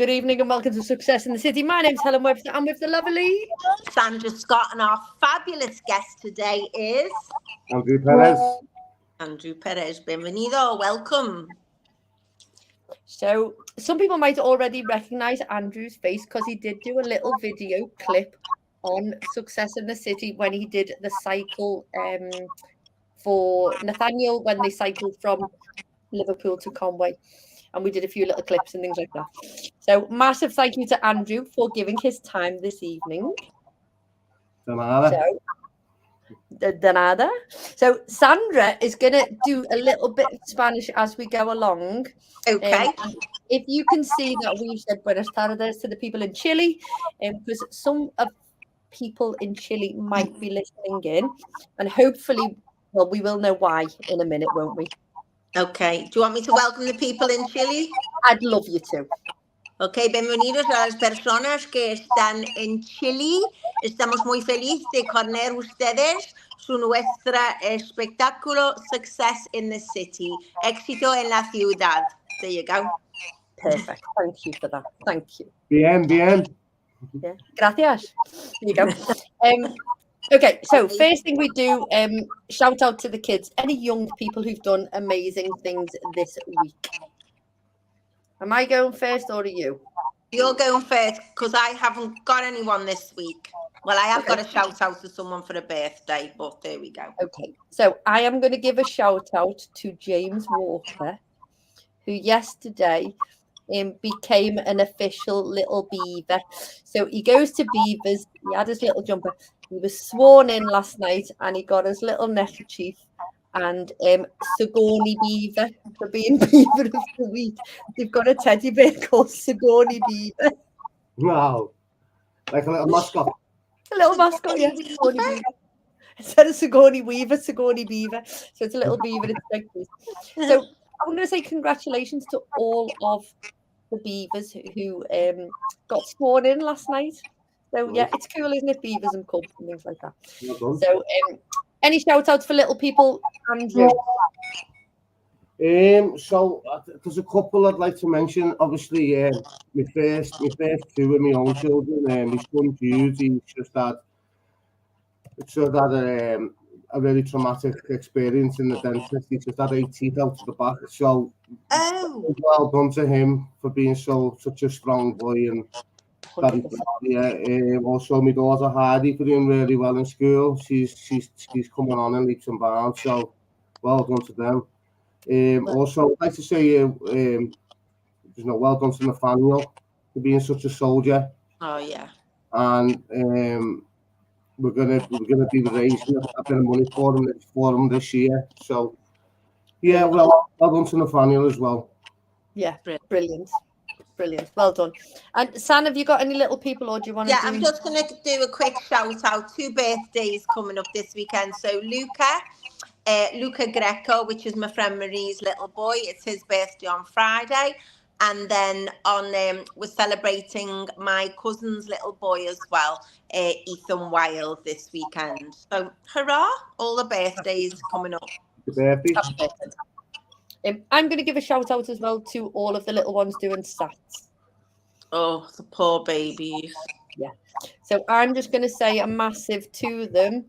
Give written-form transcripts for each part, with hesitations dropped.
Good evening and welcome to Success in the City. My name's Helen Webster. I'm with the lovely Sandra Scott, and our fabulous guest today is Andrew Perez. Andrew Perez. Bienvenido, welcome. So some people might already recognise Andrew's face because he did do a little video clip on Success in the City when he did the cycle for Nathaniel when they cycled from Liverpool to Conway. And we did a few little clips and things like that. So massive thank you to Andrew for giving his time this evening. De nada. So Sandra is going to do a little bit of Spanish as we go along. Okay. If you can see that we've said Buenas tardes to the people in Chile, because some of people in Chile might be listening in, and hopefully, well, we will know why in a minute, won't we? Okay. Do you want me to welcome the people in Chile? I'd love you to. Okay, bienvenidos a las personas que están en Chile. Estamos muy felices de tener ustedes su nuestra espectáculo Success in the City. Éxito en la ciudad. There you go. Perfect. Thank you for that. Thank you. Bien. Yeah. Gracias. There you go. Okay, so first thing we do, shout out to the kids, any young people who've done amazing things this week. Am I going first or are you? You're going first because I haven't got anyone this week. Well, I have got a shout out to someone for a birthday, but there we go. Okay, so I am going to give a shout out to James Walker, who yesterday became an official little beaver. So he goes to beavers, he had his little jumper, he was sworn in last night and he got his little neckerchief and Sigourney Beaver for being Beaver of the Week. They've got a teddy bear called Sigourney Beaver. Wow. Like a little mascot. A little mascot, yeah. Sigourney Beaver. Instead of Sigourney Weaver, Sigourney Beaver. So it's a little beaver. So I'm going to say congratulations to all of the beavers who got sworn in last night. So yeah, it's cool, isn't it? Beavers and cubs and things like that. So any shout outs for little people, Andrew? So there's a couple I'd like to mention. Obviously, my first two of my own children. My son Jude, he's just had a really traumatic experience in the dentist. He just had 8 teeth out to the back. So well done to him for being such a strong boy and very proud. Yeah. Also, my daughter Heidi for doing really well in school. She's coming on in leaps and bounds. So well done to them. Also, I'd like to say, well done to Nathaniel for being such a soldier. Oh yeah. And we're gonna be raising a bit of money for him this year. So yeah, well done to Nathaniel as well. Yeah, brilliant. Well done. And San, have you got any little people, or do you want to? Yeah, I'm just going to do a quick shout out. 2 birthdays coming up this weekend. So Luca Greco, which is my friend Marie's little boy. It's his birthday on Friday. And then we're celebrating my cousin's little boy as well, Ethan Wilde, this weekend. So hurrah, all the birthdays coming up. The birthday. I'm going to give a shout out as well to all of the little ones doing stats. Oh, the poor babies. Yeah. So I'm just going to say a massive to them.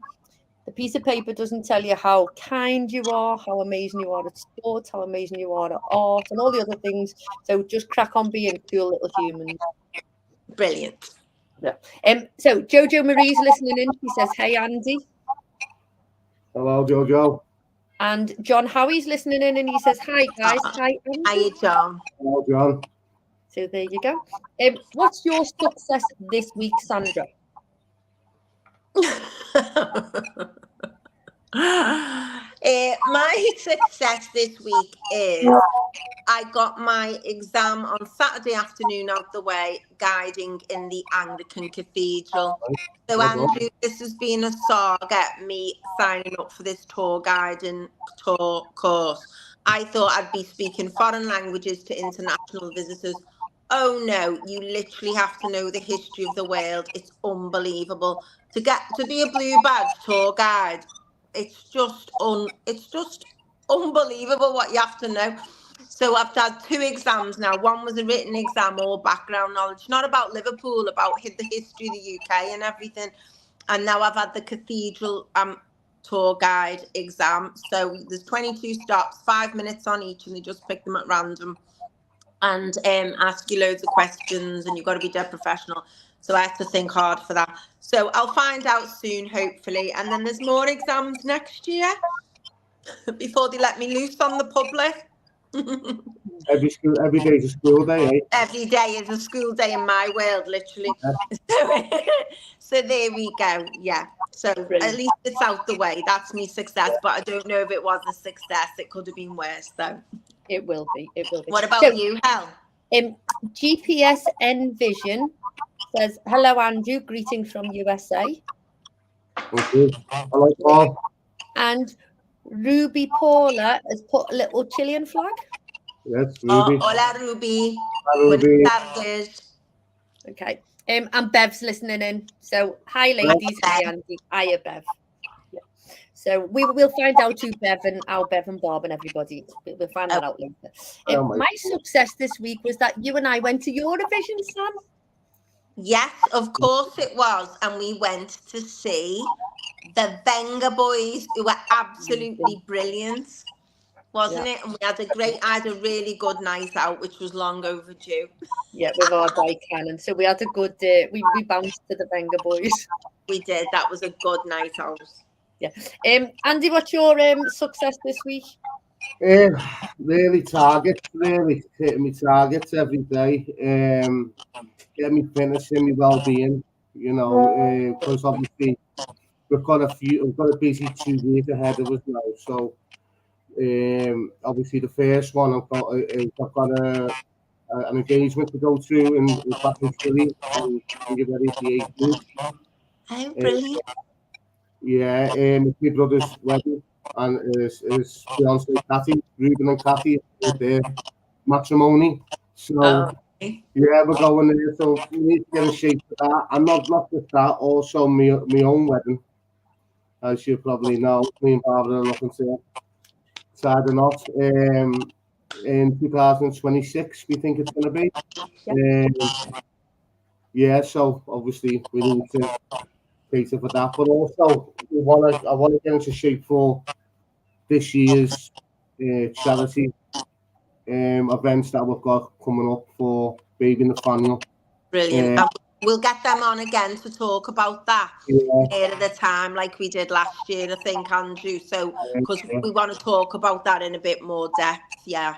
The piece of paper doesn't tell you how kind you are, how amazing you are at sports, how amazing you are at art, and all the other things. So just crack on being cool little humans. Brilliant. Yeah. So Jojo Marie's listening in. She says, "Hey Andy." Hello, Jojo. And John Howie's listening in, and he says, "Hi guys." Hi, Andy. Hi, John. Hello, John. So there you go. What's your success this week, Sandra? My success this week is I got my exam on Saturday afternoon out the way, guiding in the Anglican Cathedral. So Andrew, this has been a saga, me signing up for this tour guiding course. I thought I'd be speaking foreign languages to international visitors. Oh no, you literally have to know the history of the world. It's unbelievable. To be a blue badge tour guide, it's just unbelievable what you have to know. So I've had 2 exams now. One was a written exam, all background knowledge, not about Liverpool, about the history of the UK and everything. And now I've had the cathedral tour guide exam. So there's 22 stops, 5 minutes on each, and they just pick them at random and ask you loads of questions, and you've got to be dead professional. So I have to think hard for that. So I'll find out soon, hopefully. And then there's more exams next year before they let me loose on the public. Every day is a school day, eh? Every day is a school day in my world, literally. So there we go. Yeah. So at least it's out the way. That's me success. But I don't know if it was a success. It could have been worse, though. It will be. It will be. What about you, Hel? GPS Envision says, hello, Andrew. Greetings from USA. Okay. Hello, Paul. And Ruby Paula has put a little Chilean flag. Yes, Ruby. Hola, Ruby. Hi, Ruby. Buenas tardes. Okay. And Bev's listening in. So, hi, ladies. Hi, Andy. Hiya, Bev. Yeah. So, we'll find out how Bev and Bob and everybody. We'll find that out later. My success this week was that you and I went to Eurovision, Sam. Yes, of course it was. And we went to see the Venga Boys, who were absolutely brilliant, wasn't it? And I had a really good night out, which was long overdue. Yeah, with our bike cannon. So we had a good we bounced to the Venga Boys. We did. That was a good night out. Yeah. Andy, what's your success this week? Really hitting me targets every day. Get me finishing, me well-being, because obviously we've got a busy 2 weeks ahead of us now. So obviously the first one I've got an engagement to go through in back in Chile and get ready for the 18th. Oh, brilliant. It's my brother's wedding and his fiance Kathy, Ruben and Kathy, their matrimony. So we're going there. So we need to get in shape for that. And not just that, also my own wedding. As you probably know, me and Barbara are looking to tie the knot in 2026. We think it's going to be. So obviously we need to cater for that, but also I want to get into shape for this year's charity events that we've got coming up for Baby Nathaniel. Brilliant. We'll get them on again to talk about that near the time, like we did last year, I think, Andrew. So, because we want to talk about that in a bit more depth. Yeah.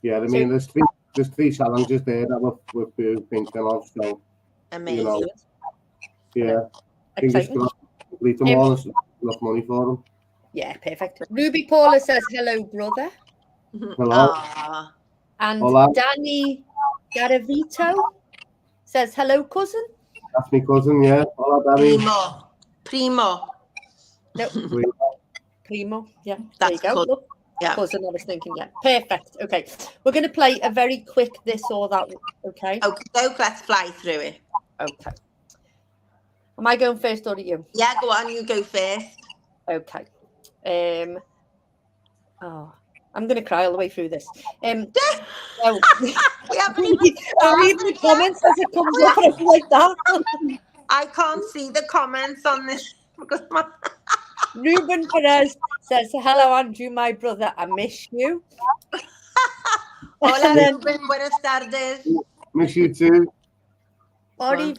Yeah, I mean, there's 3 challenges there that we're thinking of. So, amazing. Fingers crossed, complete them all. There's enough money for them. Yeah, perfect. Ruby Paula says, hello, brother. Hello. And Hola. Danny Garavito says, hello, cousin. That's my cousin, yeah. Hola, Danny. Primo. No. Primo. Yeah, that's there you go. Look, cousin, I was thinking, perfect. Okay, we're going to play a very quick this or that, okay? Okay, let's fly through it. Okay. Am I going first or are you? Yeah, go on, you go first. Okay. I'm going to cry all the way through this. We haven't even I'll read the comments as it comes up like that. I can't see the comments on this. Ruben Perez says, hello, Andrew, my brother. I miss you. Hola, Ruben. Buenas tardes. Miss you too. Ori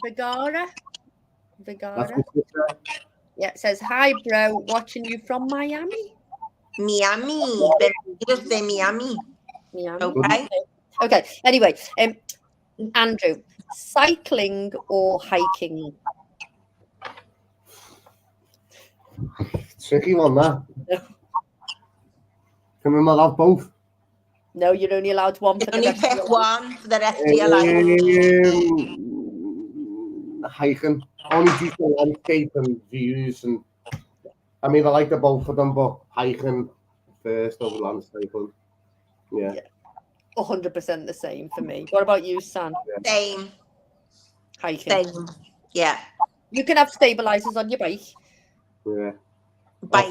Vigara. Yeah, it says, hi, bro. Watching you from Miami. Miami. Just say Miami. Okay. Okay. Anyway, Andrew, cycling or hiking? Tricky one, that. Can we not have both? No, you're only allowed one. You only pick one for the rest of your life. Hiking. Only due to landscape and views, and I mean I like the both of them, but hiking first over landscaping. Yeah. 100% the same for me. What about you, Sam? Same. Hiking. Same. Yeah. You can have stabilizers on your bike. Yeah. Bike.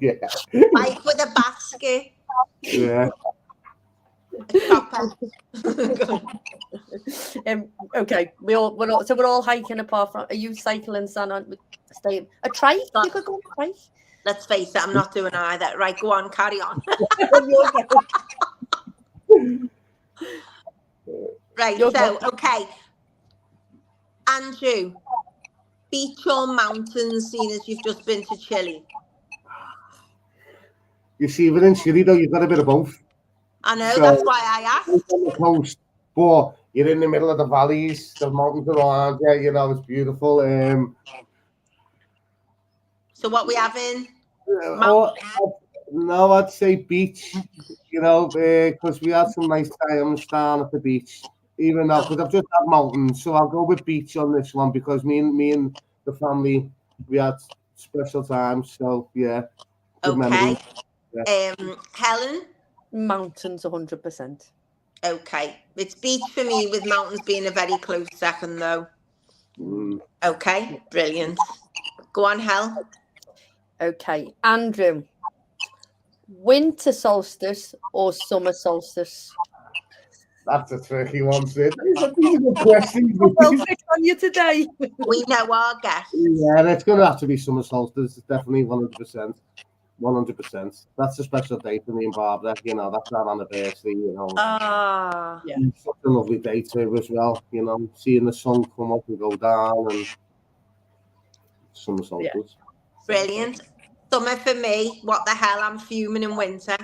Yeah. Bike with a basket. Yeah. A chopper. Okay, we're all hiking apart from. Are you cycling, San? Stay a trike. You could go on a trike. Let's face it, I'm not doing either. Right, go on, carry on. Right, so, okay. Andrew, beach or mountains, seeing as you've just been to Chile? You see, within Chile, though, you've got a bit of both. I know, that's why I asked. On the coast, but you're in the middle of the valleys, the mountains around you, you know, it's beautiful. So what we having? No, I'd say beach, you know, because we had some nice times down at the beach. Even though, because I've just had mountains, so I'll go with beach on this one because me and the family, we had special times. So yeah, good memories. Okay. Helen? Mountains, 100%. Okay. It's beach for me, with mountains being a very close second, though. Okay, brilliant. Go on, Hel. Okay, Andrew. Winter solstice or summer solstice? That's a tricky one, Sid. These are good questions. Well, picked on you today. We know our guests. Yeah, it's going to have to be summer solstice. It's definitely 100%. 100%. That's a special day for me and Barbara. You know, that's our anniversary. You know, Yeah, it's such a lovely day too, as well. You know, seeing the sun come up and go down, and summer solstice. Brilliant. Summer for me. What the hell? I'm fuming in winter.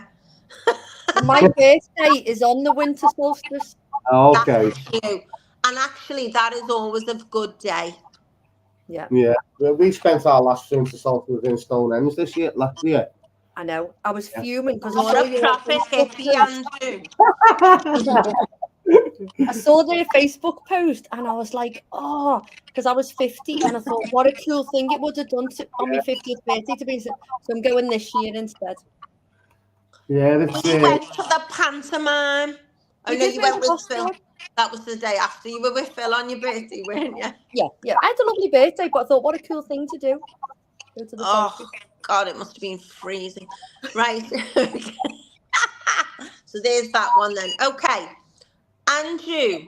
My birthday is on the winter solstice. Okay. That's you. And actually, that is always a good day. Yeah. Yeah. We spent our last winter solstice in Stonehenge this year, last year. I know. I was fuming because I What saw a your proper hippie, Andrew. I saw their Facebook post and I was like, oh, because I was 50 and I thought, what a cool thing it would have done on my 50th birthday to be. So I'm going this year instead. Yeah, You went to the pantomime. Oh, no, you went with Phil. That was the day after. You were with Phil on your birthday, weren't you? Yeah. I had a lovely birthday, but I thought, what a cool thing to do. Go to the solstice. God, it must have been freezing. Right. So there's that one then. Okay. Andrew,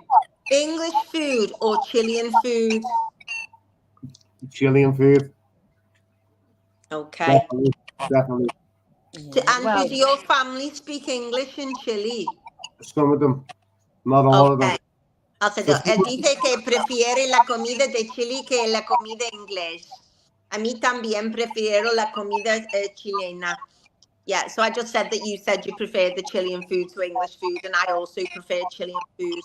English food or Chilean food? Chilean food. Okay. Definitely. Andrew, do your family speak English in Chile? Some of them, not all of them. Él dice que prefiere la comida de Chile que la comida inglés. A mí también prefiero la comida chilena. Yeah, so I just said that you said you preferred the Chilean food to English food, and I also prefer Chilean food.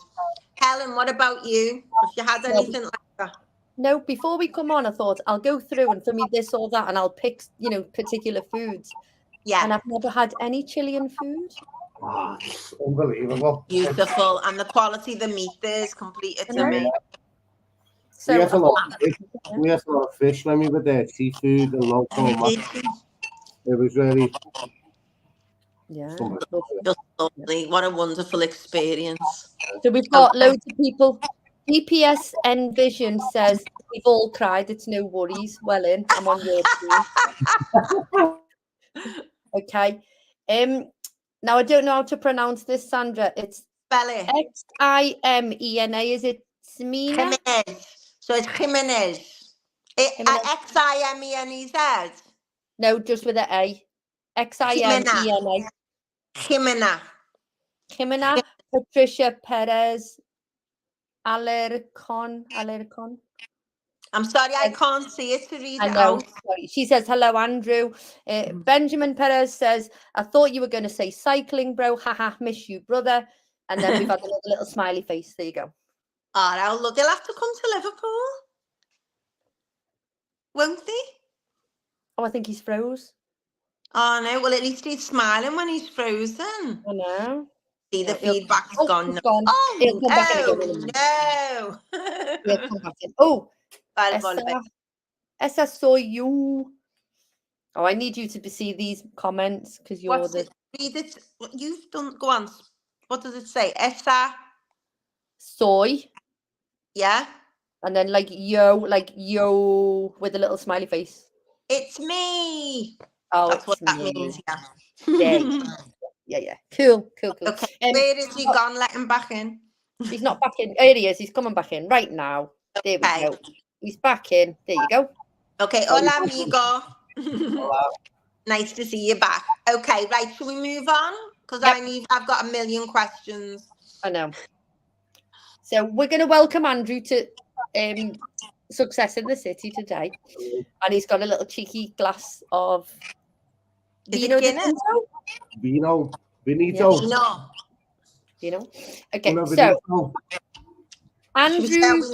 Helen, what about you? If you had anything like that? No, before we come on, I thought I'll go through and for me this or that, and I'll pick, particular foods. Yeah. And I've never had any Chilean food. Oh, it's unbelievable. Beautiful. And the quality of the meat there is completely to me. So we had a lot of fish when we were there, seafood and local. It was really just lovely. What a wonderful experience. So we've got loads of people. DPS Envision says we've all cried. It's no worries. Well in. I'm on your team. Okay. Now I don't know how to pronounce this, Sandra. It's spell it. Ximena. Is it Ximena? Jimenez. So it's Jimenez. Ximena. No, just with an A. Ximena. Jimena Patricia Perez Alarcon. I'm sorry, I can't see it to read it out. Sorry. She says, hello, Andrew. Benjamin Perez says, I thought you were going to say cycling, bro. Haha, miss you, brother. And then we've had a little smiley face. There you go. Oh, look, they'll have to come to Liverpool. Won't they? Oh, I think he's froze. Oh, no. Well, at least he's smiling when he's frozen. I know. See, the feedback's gone. Oh, no. He'll come back in. Oh, esa soy you. Oh, I need you to see these comments because you're read it. You've done. Go on. What does it say? Esa soy. Yeah. And then like yo with a little smiley face. It's me. Oh, That's what it's that me. means, yeah. Yeah. Cool. Okay, where is he gone? Let him back in. He's not back in. Here he is. He's coming back in right now. There we go. He's back in. There you go. Okay, hola, amigo. Hola. Nice to see you back. Okay, right, should we move on? Because I've got a million questions. I know. So we're going to welcome Andrew to Success in the City today. And he's got a little cheeky glass of Vino di Tinto. Vino. Okay, so Andrew's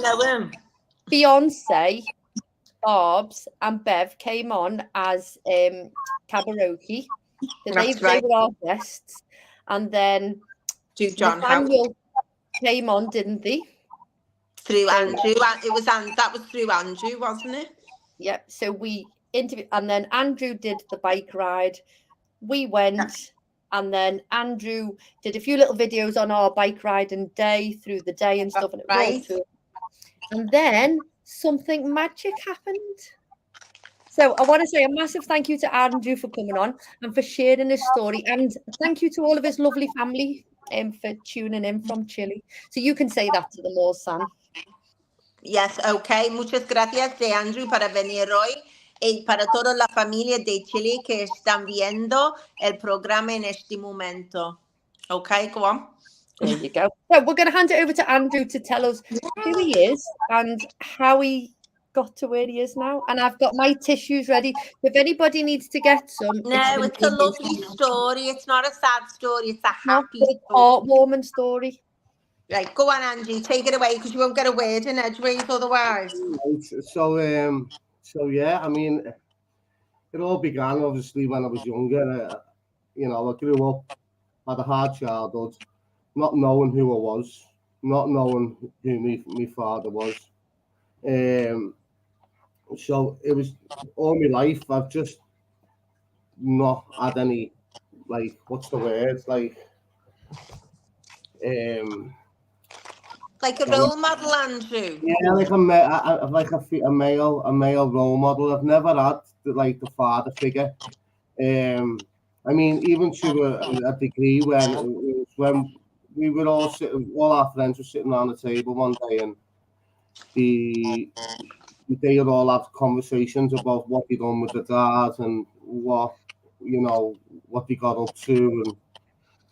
fiance, Barb's, and Bev came on as Kabaroki. So they were our guests. And then Nathaniel came on, didn't they? Through Andrew. That was through Andrew, wasn't it? Yep. So we interviewed, and then Andrew did the bike ride. We went, and then Andrew did a few little videos on our bike riding day through the day and stuff, and it was all cool. And then something magic happened. So I want to say a massive thank you to Andrew for coming on and for sharing his story, and thank you to all of his lovely family for tuning in from Chile. So you can say that to them all, Sam. Yes, okay. Muchas gracias de Andrew para venir hoy y para toda la familia de Chile que están viendo el programa en este momento. Okay, go on. There you go. So we're going to hand it over to Andrew to tell us who he is and how he got to where he is now. And I've got my tissues ready. If anybody needs to get some. No, it's a lovely story. It's not a sad story. It's a happy story. Heartwarming story. Right, go on, Angie. Take it away because you won't get a word in edgeways otherwise. So yeah, I mean, it all began obviously when I was younger. I grew up, had a hard childhood, not knowing who I was, not knowing who my father was. So it was all my life. I've just not had any, like, what's the word? Like a role model, Andrew. Yeah, like a male role model. I've never had the father figure. I mean, even to a degree when we were all sitting, all our friends were sitting around the table one day, and they would all have conversations about what they done with the dad and what they got up to, and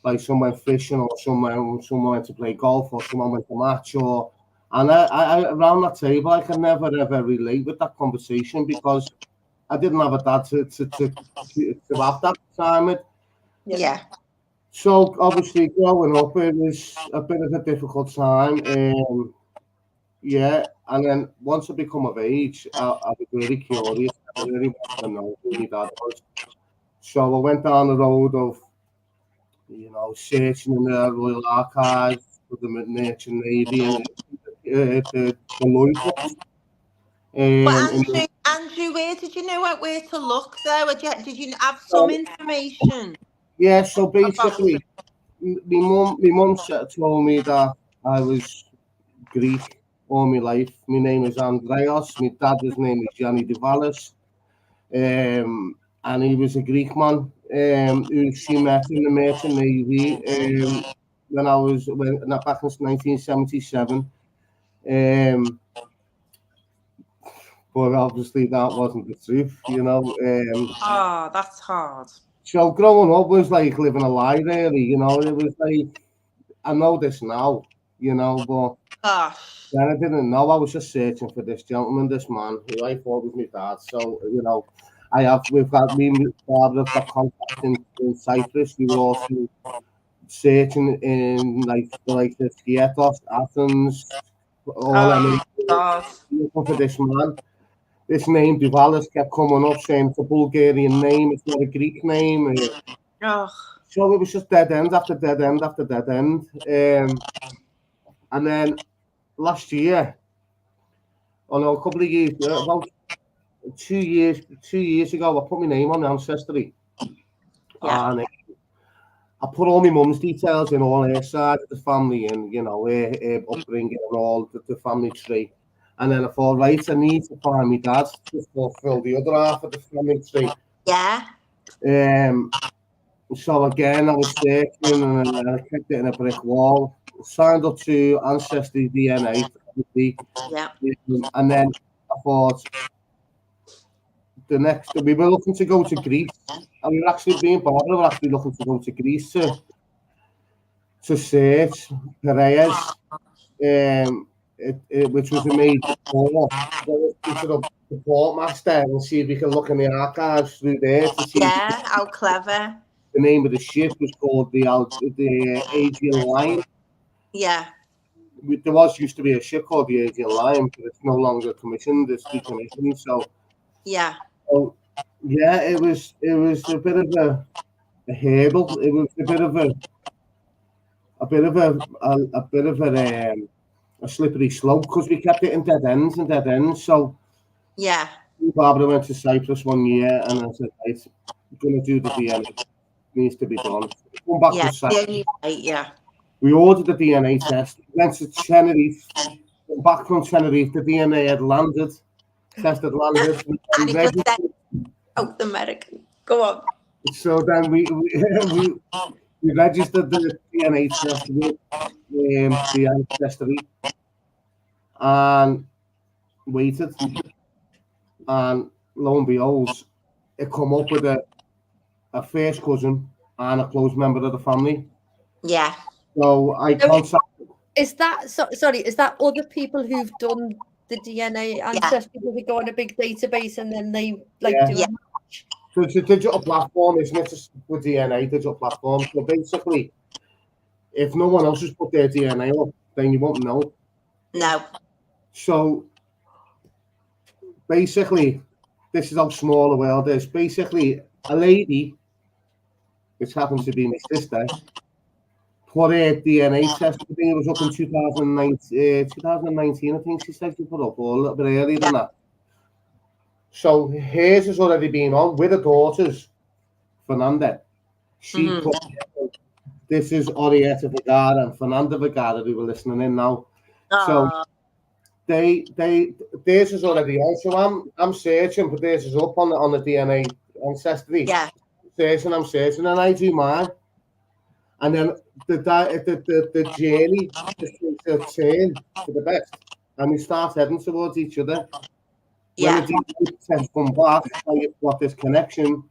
like someone went fishing, or someone went to play golf, or someone went to match, and I around that table I could never ever relate with that conversation because I didn't have a dad to have that time with. Yeah. So obviously growing up, it was a bit of a difficult time. Yeah, and then once I become of age, I was really curious. I really wanted to know who my dad was. So I went down the road of, searching in the Royal Archives for the Merchant Navy and the Lloyd books. But Andrew, where did you know where to look though? Did you have some information? Yeah, so basically, my mum told me that I was Greek all my life. My name is Andreas. My dad's name is Gianni Divalis. And he was a Greek man who she met in the Merchant Navy back in 1977. But obviously that wasn't the truth, That's hard. So growing up was like living a lie, really. It was like, I know this now, but then I didn't know. I was just searching for this gentleman, this man, who I thought was my dad. So, we've got me and my father have got contacts in Cyprus. We were also searching in the Skiathos, Athens, all them. Looking for this man. This name Divalis kept coming up, saying it's a Bulgarian name, it's not a Greek name. So it was just dead end after dead end after dead end. And then last year, a couple of years, about 2 years ago, I put my name on the ancestry. Yeah. And I put all my mum's details in, all her side of the family, and her upbringing and all the family tree. And then I thought, right, I need to find my dad to fulfill the other half of the family tree. Yeah. So again, I was searching and I kept it in a brick wall. Signed up to Ancestry DNA, Yeah. and then I thought we were looking to go to Greece, and we were actually looking to go to Greece to search Piraeus, which was a major port. So the port master and see if we can look in the archives through there to see. Yeah, how clever. The name of the ship was called the Aegean Lion. Yeah. There used to be a ship called the Aegean Lion, but it's no longer commissioned. It's decommissioned. So yeah. So yeah, it was a bit of a hurdle. It was a bit of a slippery slope because we kept it in dead ends. So yeah, Barbara went to Cyprus one year, and I said, right, I'm going to do the DNA. It needs to be done. Come back to Cyprus. Yeah. We ordered the DNA test. Went to Tenerife. Come back from Tenerife, the DNA had landed. Test had landed. And it just said South American. Go on. So then we registered the DNA test with the ancestry and waited, and lo and behold, it come up with a first cousin and a close member of the family. Yeah. So I contacted. Is that sorry? Is that other people who've done the DNA ancestry? Do they go on a big database and then they do a match? So it's a digital platform, isn't it? With DNA, digital platform. So basically, if no one else has put their DNA up, then you won't know. No. So basically, this is how small the world is. Basically, a lady, which happens to be my sister, put a DNA test. I think it was up in 2019, I think she said she put up, or a little bit earlier than that. So hers has already been on with her daughters, Fernanda. She put, this is Orietta Vergara and Fernanda Vergara who were listening in now. So theirs is already on. So I'm searching, but theirs is up on the DNA ancestry. Yeah. I'm searching, and I do mine. And then the journey just takes a turn to the best, and we start heading towards each other. Yeah. When the DNA test come back, and you've got this connection,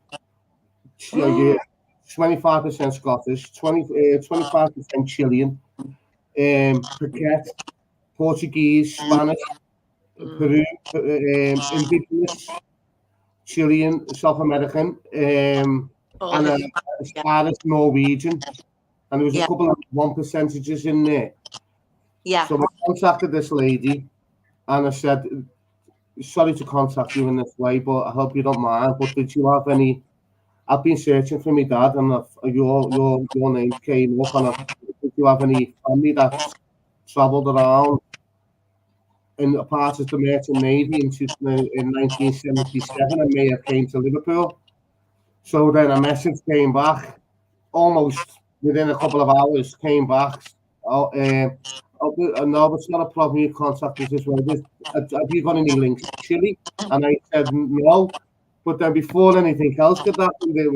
you're 25% Scottish, 25% Chilean, Phuket, Portuguese, Spanish, Peru, indigenous, Chilean, South American, and Spanish, Norwegian, and there was a couple of 1% in there. Yeah. So I contacted this lady, and I said, "Sorry to contact you in this way, but I hope you don't mind. But did you have any? I've been searching for my dad, and your name came up. And did you have any family that travelled around in a part of the Merchant Navy in 1977 and may have came to Liverpool?" So then a message came back, almost within a couple of hours, came back. No, it's not a problem. You contact us this way. Have you got any links to Chile? And I said no. But then before anything else could happen, the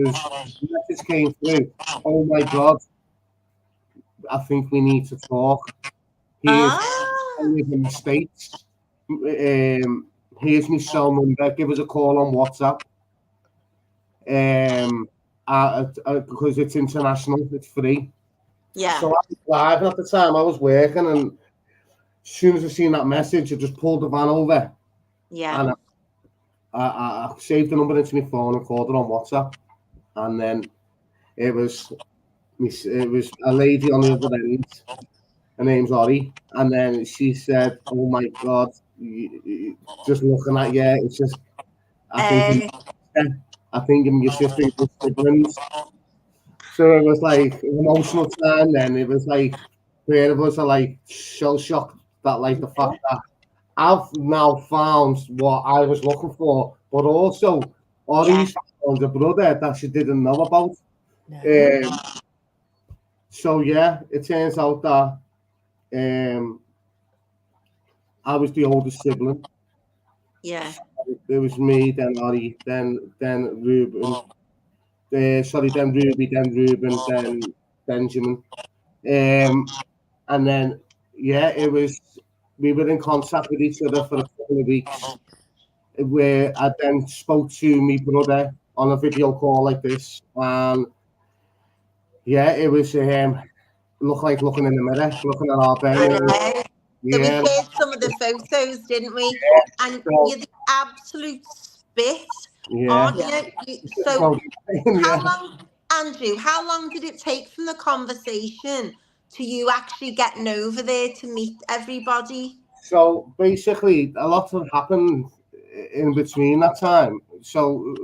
message came through. Oh my God, I think we need to talk. I live in the States. Here's my cell number. Give us a call on WhatsApp. Because it's international, it's free. Yeah. So I was driving at the time. I was working, and as soon as I seen that message, I just pulled the van over. Yeah. And I saved the number into my phone and called her on WhatsApp. And then it was a lady on the other end. Her name's Ori. And then she said, "Oh my God, just looking at you, it's just I think your sister was siblings." So it was like an emotional time. Then it was like pair of us are like shell shocked that like the fact that I've now found what I was looking for, but also Ori's found a brother that she didn't know about. So yeah, it turns out that I was the oldest sibling. Yeah. It was me, then Ollie, then Ruben. Then Ruby, then Ruben, then Benjamin. And then, yeah, we were in contact with each other for a couple of weeks, where I then spoke to my brother on a video call like this. And yeah, it was look like looking in the mirror, looking at our I Ben. know. So we Yeah, shared some of the photos, didn't we? And so, you're the absolute spit, yeah, aren't you? so, So yeah. how long, Andrew, how long did it take from the conversation to you actually getting over there to meet everybody? So basically, a lot had happened in between that time. So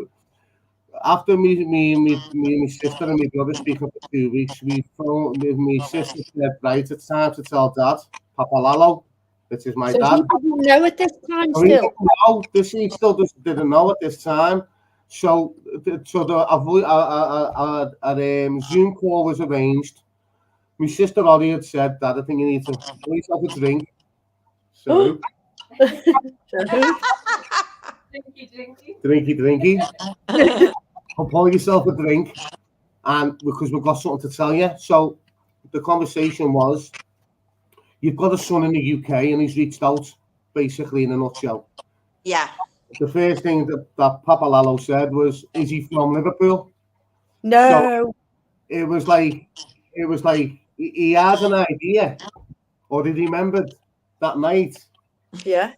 after me and my sister and my brother speaking for 2 weeks, we phoned with my sister said, right, it's time to tell Dad, Papa Lalo, which is my So dad. he didn't know at this time So he still. didn't know. He still didn't know at this time. So a Zoom call was arranged. My sister already had said, Dad, I think you need to pour yourself a drink. So drinky. Pour yourself a drink, and because we've got something to tell you. So the conversation was, you've got a son in the UK, and he's reached out, basically in a nutshell. Yeah. The first thing that Papa Lalo said was, is he from Liverpool? No. So it was like he had an idea, or he remembered that night. Yeah.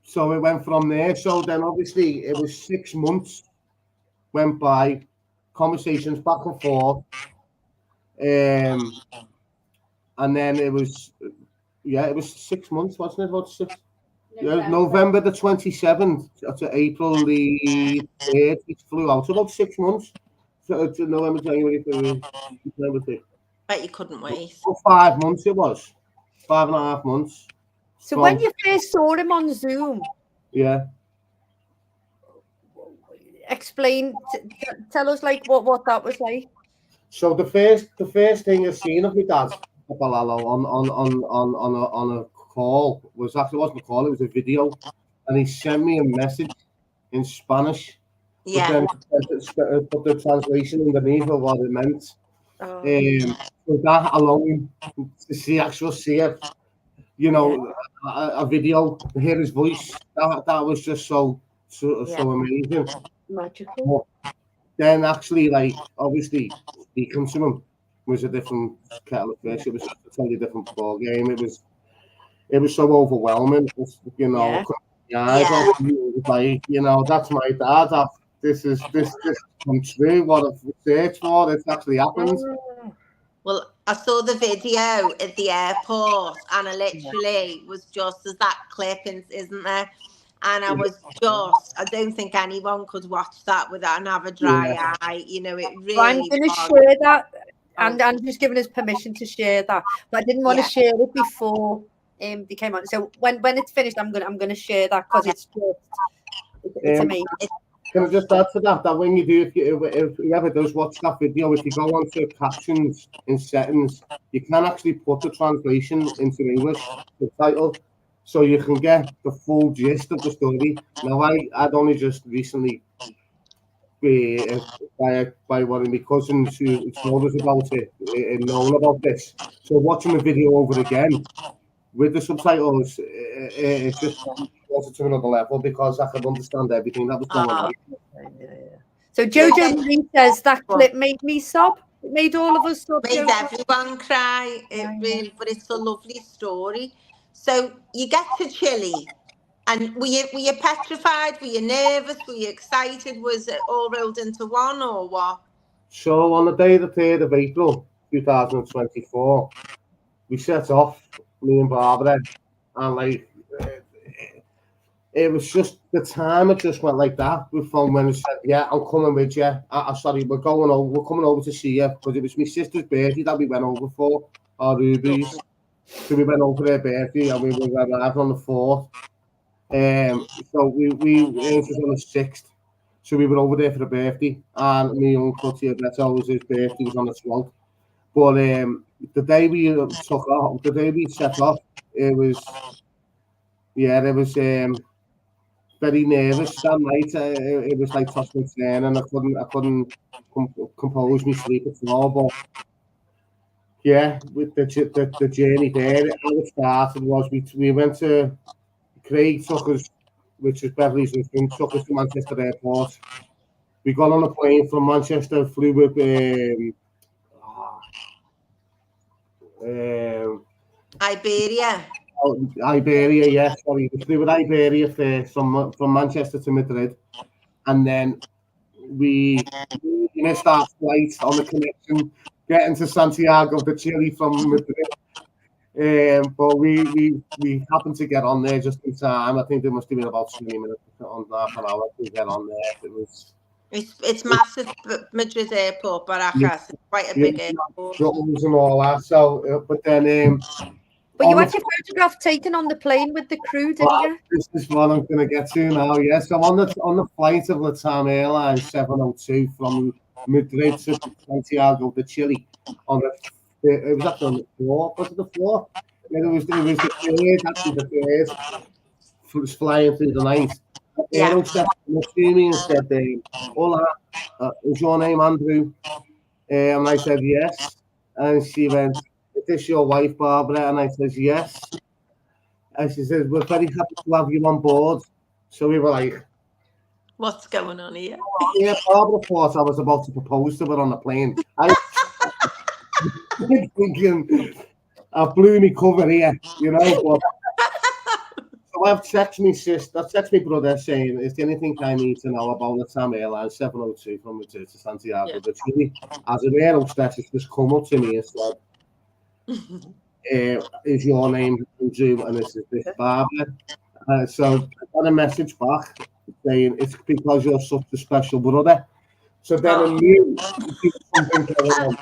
So it went from there. So then obviously it was 6 months went by, conversations back and forth. And then it was 6 months, wasn't it? About 6. Yeah, November the 27th to April the 3rd, it flew out. So about 6 months. So to November, January, February, December. Bet you couldn't wait. 5 months it was. 5.5 months. So when you first saw him on Zoom, yeah, explain, tell us like what that was like. So the first thing I seen of my dad, Papa Lalo, on a call was actually, it wasn't a call, it was a video, and he sent me a message in Spanish, Yeah. but then put the translation underneath of what it meant. So that alone, to see it, a video, hear his voice, that was just so amazing. Magical. Then actually, like, obviously, speaking to him was a different kettle of fish. It was a totally different ball game. It was so overwhelming. Yeah. The eyes off you. It was like, that's my dad. This come true. What I've searched for, it's actually happened. Well, I saw the video at the airport, and I literally was just as that clip, isn't there? And I was I don't think anyone could watch that without have a dry eye. It really. So I'm going to share that, and I'm just giving us permission to share that. But I didn't want to share it before they came on. So when it's finished, I'm going to share that because it's amazing. Can I just add to that? That when you do, if whoever does watch that video, if you go onto captions in settings, you can actually put the translation into English, the title, so you can get the full gist of the story. Now, I'd only just recently, by one of my cousins who told us about it and known about this. So watching the video over again with the subtitles, it just brought it to another level because I could understand everything that was going on. So Jojo Marie says that clip made me sob. It made all of us sob. Made everyone cry. But it's a lovely story. So you get to Chile, and were you petrified? Were you nervous? Were you excited? Was it all rolled into one, or what? So on the day, the 3rd of April, 2024, we set off, me and Barbara, and like it was just the time. It just went like that. We phoned when we said, "Yeah, I'm coming with you." Sorry, we're coming over to see you because it was my sister's birthday that we went over for, our Rubies. So we went over their birthday and we arrived on the 4th. So we it was on the 6th. So we were over there for the birthday, and my uncle Tiabeto was his birthday was on the 12th. But the day we set off, it was yeah, it was very nervous that night. It was like tossing and turning. I couldn't compose my sleep at all. But yeah, with the journey there, how it started was we went to Craig took us, which is Beverly's husband, took us to Manchester Airport. We got on a plane from Manchester, flew with Iberia. Iberia, yeah, sorry. We flew with Iberia first from Manchester to Madrid, and then we missed our flight on the connection getting to Santiago de Chile from Madrid. But we happened to get on there just in time. I think there must have been about 20 minutes on half an hour to get on there. It was. It's massive, Madrid airport, Barajas. It's quite a big airport. And all that. So, but then. But you had your photograph taken on the plane with the crew, didn't you? This is what I'm going to get to now. Yeah, so on the flight of Latam Airlines 702 from Madrid to Santiago de Chile, it was actually on the floor. Was it the floor? Yeah, it was the third. It was flying through the night. Aero step to me and said, "Hola, is your name Andrew?" And I said yes, and she went, "Is this your wife, Barbara?" And I said yes. And she says, "We're very happy to have you on board." So we were like, "What's going on here?" Yeah, Barbara thought I was about to propose to her on the plane. I was thinking, I blew me cover here, you know. But so I've texted my sister, I've texted my brother saying, "Is there anything I need to know about the Latam Airlines 702 from Madrid to Santiago de Chile?" As an air hostess, has just come up to me and said, "Is your name Andrew and this Barbara?" So I got a message back saying it's because you're such a special brother. So then I knew something going on.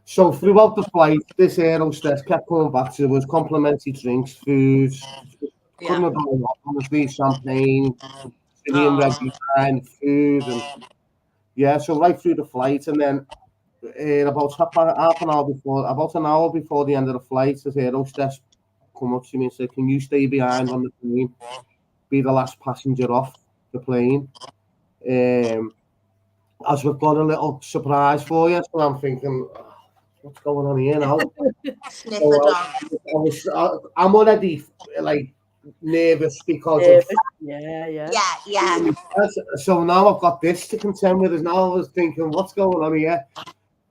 So throughout the flight, this air hostess kept coming back to us, complimentary drinks, foods, couldn't have done what, honestly, champagne, Chilean red wine, food, and yeah, so right through the flight, and then about about an hour before the end of the flight, this air hostess come up to me and said, "Can you stay behind on the plane, be the last passenger off the plane? As we've got a little surprise for you." So I'm thinking, what's going on here now? I'm already like nervous because yeah. So now I've got this to contend with. Now I was thinking, what's going on here?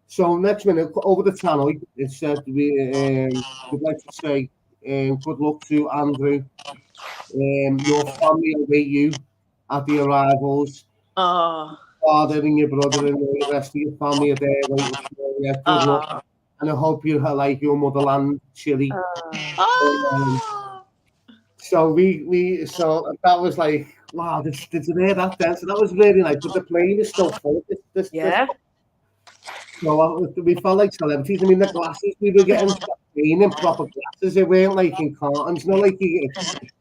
So next minute, over the channel, it said we'd like to say good luck to Andrew. Your family await you at the arrivals. Father and your brother and the rest of your family are there waiting for you. Good luck. And I hope you like your motherland, Chile. So so that was like, wow, did you hear that then? So that was really nice. But the plane is still full. So we felt like celebrities. I mean, the glasses we were getting in proper glasses. They weren't like in cartons, you know, like you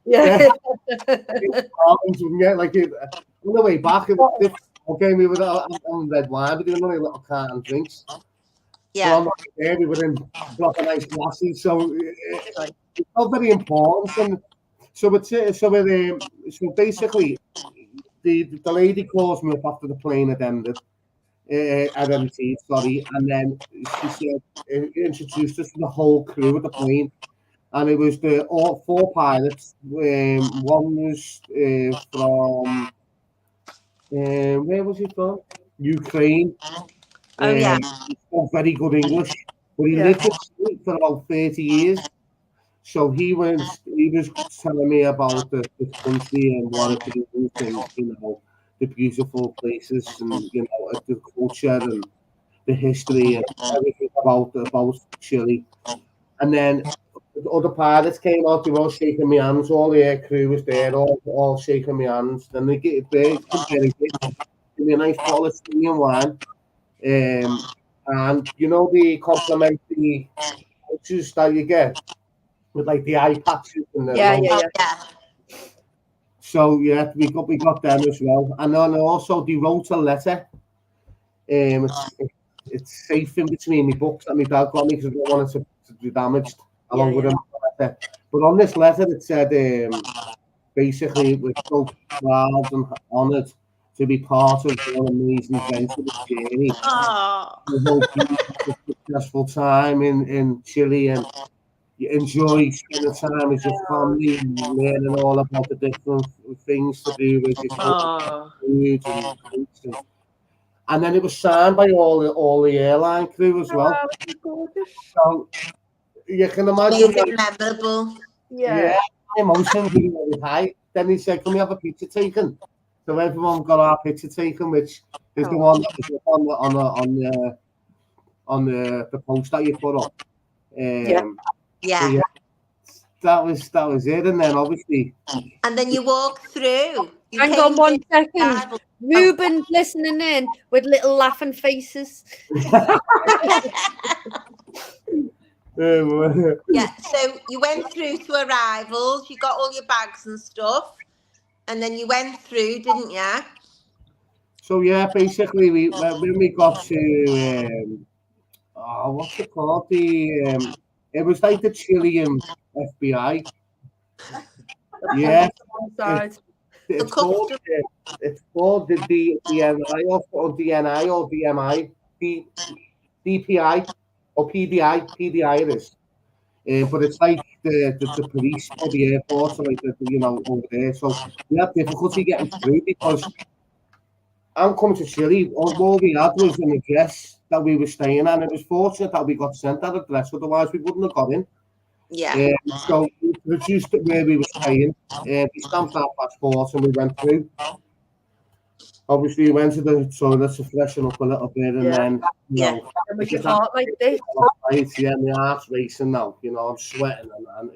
get cartons, you can get like on the way back. It was different. Okay, we were on red wine, but they were only little carton drinks. So on there, we were in proper nice glasses. So it's all very important. And so basically, the lady calls me up after the plane had ended. Sorry, and then she said, introduced us to the whole crew of the plane, and it was all four pilots. One was from where was he from? Ukraine. Spoke very good English, but he lived in Chile for about 30 years. So he was telling me about the country and what it is, and you know, the beautiful places and you know the culture and the history and everything about Chile. And then the other pilots came out, they were all shaking my hands, all the air crew was there, all shaking my hands. Then they give me a nice bottle of Chilean wine. And you know the complimentary pouches that you get with like the eye patches and the So yeah, we got them as well. And then also they wrote a letter. It's safe in between my books that my dad got me because I don't want it to be damaged along with him. But But on this letter, it said basically we're so proud and honoured to be part of one amazing venture with Jamie. We hope you have a successful time in Chile and you enjoy spending time with your family and learning all about the different things to do with your food and drinks. And then it was signed by all the airline crew as well. So you can imagine. Memorable. Yeah. Emotions were really high. Then he said, "Can we have a picture taken?" So everyone got our picture taken, which is the one that was up on the post that you put up. Yeah. So that was it. And then obviously. And then you walk through. Hang on 1 second. Ruben's listening in with little laughing faces. Yeah, so you went through to arrivals, you got all your bags and stuff, and then you went through, didn't you? So yeah, basically when we got to what's it called? It was like the Chilean FBI. Yeah, it's called the DNI or DNI or DMI, DPI or PDI it is. But it's like the police or the airport, or like over there. So we had difficulty getting through because I'm coming to Chile. All we had was an address that we were staying at, and it was fortunate that we got sent that address. Otherwise, we wouldn't have got in. Yeah. So we reduced it where we were staying. We stamped our passports and we went through. Obviously, we went to the toilet to freshen up a little bit, and then and with your heart like this. Yeah, my heart's racing now. I'm sweating, and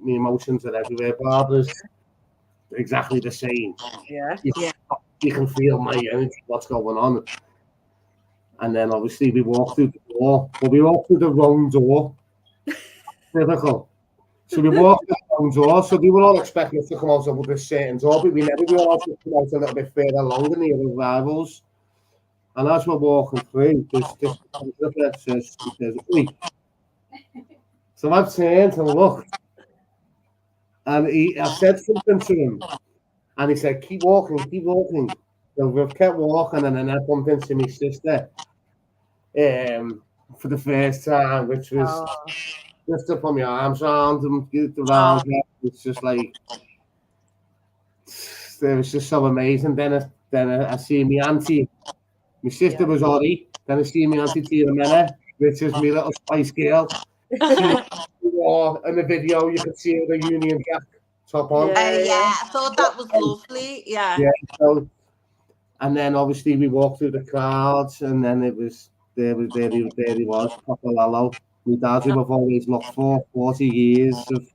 my emotions are everywhere. Barbara's exactly the same. Yeah. You can feel my energy, what's going on. And then obviously we walked through the door, but we walked through the wrong door. Typical. So we walked through the wrong door, so we were all expecting us to come out of this certain door, but we never were all to come out a little bit further along than the other arrivals. And as we're walking through, this says, "Oi." So I've turned and looked, and I said something to him, and he said, keep walking, keep walking. So we've kept walking, and then I bumped into my sister for the first time, which was just to put my arms around him, get around him. It's just like, it was just so amazing. Then I see my auntie, my sister was already. Then I see my auntie Tia, which is my little Spice Girl. In the video, you can see the Union Jack top on. I thought that was lovely. Yeah. So, and then obviously we walked through the crowds, and then it was there he was, Papa Lalo. My dad, who I've always looked for, 40 years of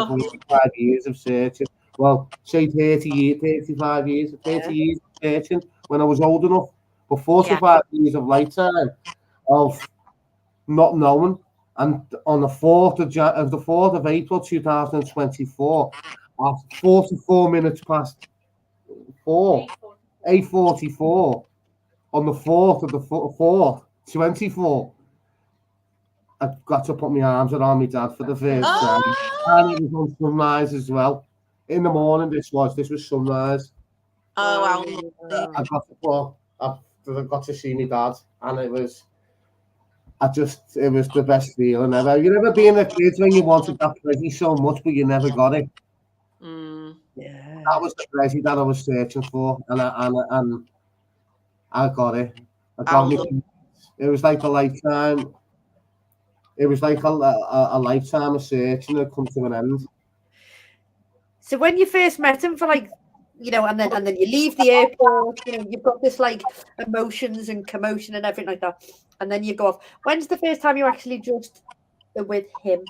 45 years of searching. Well, say 30 years, 35 years, 30 years of searching when I was old enough, but 45 years of lifetime of not knowing. And on the 4th of April 2024, at 44 minutes past 4, 8:44, on the 4th of the 4th, 24, I got to put my arms around my dad for the first time. And it was on sunrise as well. In the morning, this was sunrise. Wow. I got to see my dad, and it was the best feeling ever. You never been a kid when you wanted that present so much, but you never got it. That was the present that I was searching for, and I got it. I got me. It was like a lifetime. It was like a lifetime of searching had come to an end. So when you first met him, for and then you leave the airport, you've got this like emotions and commotion and everything like that, and then you go off. When's the first time you actually just with him,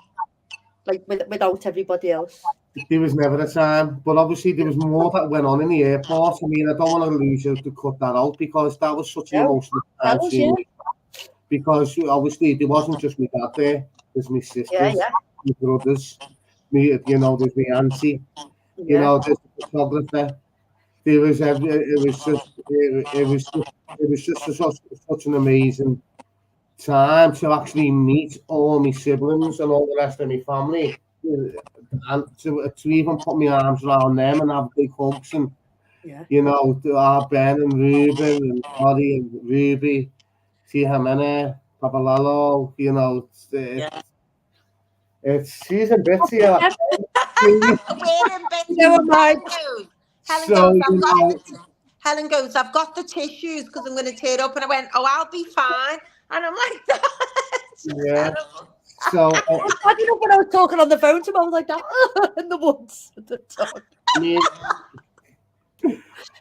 like without everybody else? There was never a time, but obviously there was more that went on in the airport. I mean, I don't want to lose you to cut that out because that was such an emotional time to me. Because obviously there wasn't just my dad there, there's my sisters, my brothers, there's my auntie, there's the photographer. There was it was just such an amazing time to actually meet all my siblings and all the rest of my family. and to even put my arms around them and have big hugs and you know, Ben and Ruben and Roddy and Ruby, see Jimena, Papalalo, you know, it's she's in bits here. We're in bits. Never mind. Helen goes, I've got the tissues because I'm going to tear up. And I went, oh, I'll be fine. And I'm like, that's terrible. So I don't know when I was talking on the phone to him, I was like that in the woods at the time.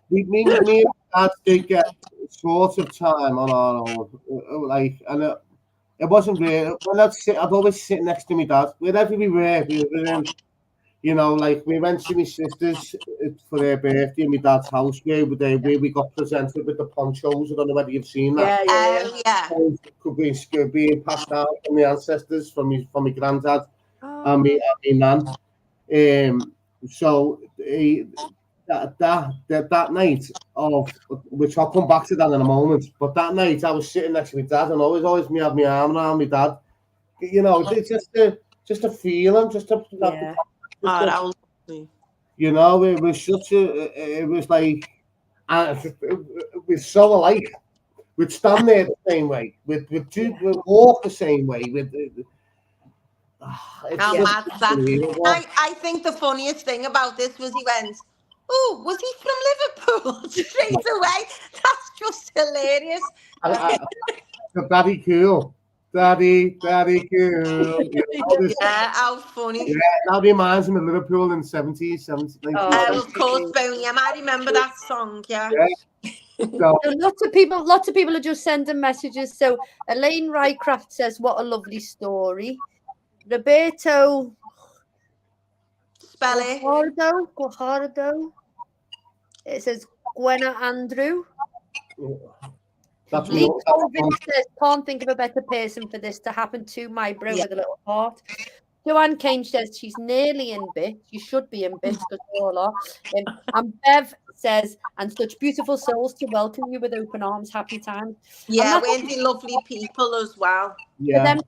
Me and Dad did get sort of time on our own, like, and it wasn't real. When I'd always sit next to my dad. Wherever we were in, you know, like we went to my sister's for their birthday in my dad's house where we got presented with the ponchos. I don't know whether you've seen that. Yeah. Could be being passed down from the ancestors, from my granddad and my nan. So that night of which I'll come back to that in a moment. But that night I was sitting next to my dad, and always me have my arm around my dad. You know, it's just a feeling, you know, it was such a, it was like, we're so alike. We'd stand there the same way. We'd walk the same way. I think the funniest thing about this was he went, oh, was he from Liverpool? Straight away. That's just hilarious. Daddy cool. Daddy cool. Yeah, how funny. Yeah, that reminds me of Liverpool in the 70s. Of course, Boney. I remember that song, yeah. So lots of people are just sending messages. So Elaine Rycraft says, what a lovely story. Roberto Spell it. Guajardo. It says Buenas, Andrew. Lee Colvin says, can't think of a better person for this to happen to, my bro with a little heart. Joanne Kane says she's nearly in bits. You should be in bits because we all are. And Bev says, and such beautiful souls to welcome you with open arms, happy times. Yeah, we're lovely people as well. Yeah. Them,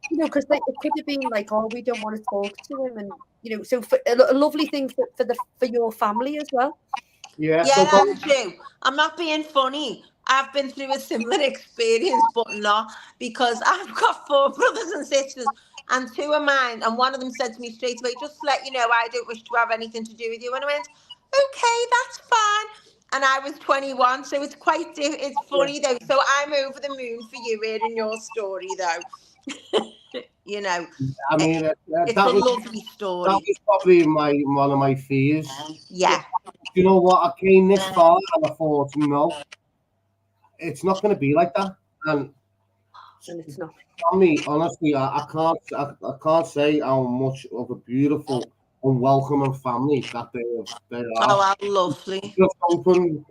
you know, because it could have been like, oh, we don't want to talk to him, and you know, so for a lovely thing for your family as well. Yeah, Andrew, I'm not being funny. I've been through a similar experience, but not because I've got 4 brothers and sisters, and 2 are mine. And one of them said to me straight away, just to let you know, I don't wish to have anything to do with you. And I went, okay, that's fine. And I was 21, so it's it's funny though. So I'm over the moon for you hearing your story though. You know, I mean, it's a lovely story. That was probably one of my fears. Yeah. You know what? I came this far and I thought, no, it's not going to be like that. And it's not. For me, honestly, I can't say how much of a beautiful and welcoming family that they are. Oh, how lovely! Just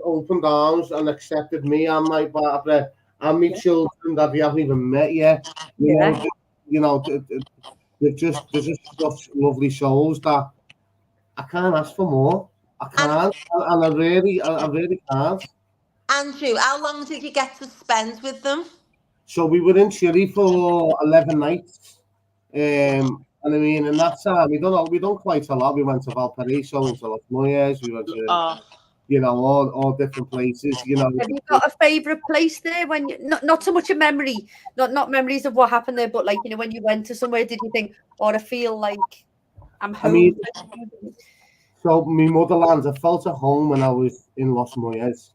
opened arms and accepted me and my Barbara and my children that we haven't even met yet. You know, they're just such lovely souls that I can't ask for more. I can't, and I really can't. Andrew, how long did you get to spend with them? So we were in Chile for 11 nights. And I mean, in that time, we done quite a lot. We went to Valparaiso, into Los Muelles, we went to, you know, all different places, you know. Have you got a favourite place there when you, not so much a memory, not memories of what happened there, but like, you know, when you went to somewhere, did you think, I feel like I'm home? I mean, so my motherland, I felt at home when I was in Los Muelles.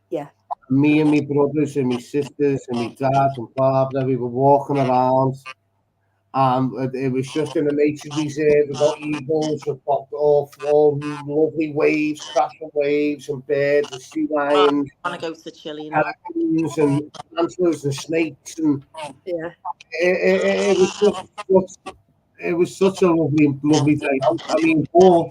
Yeah. Me and my brothers and my sisters and my dad and Barbara, we were walking around. It was just in a nature reserve. We got eagles and popped off, all lovely waves, crashing waves, and birds and sea lions. I want to go to Chile now. And antlers and snakes, and it was such a lovely day. I mean, for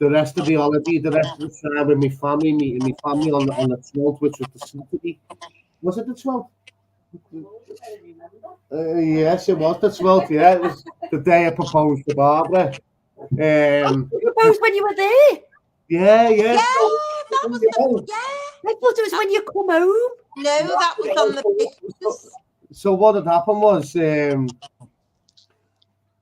the rest of the holiday, the rest of the time with my family, meeting my family on the 12th, which was the Saturday. Was it the 12th? Yes, it was the 12th. Yeah, it was the day I proposed to Barbara. You proposed when you were there? Yeah. Yeah, that was I thought it was when you come home. No, that was on the pictures. So what had happened was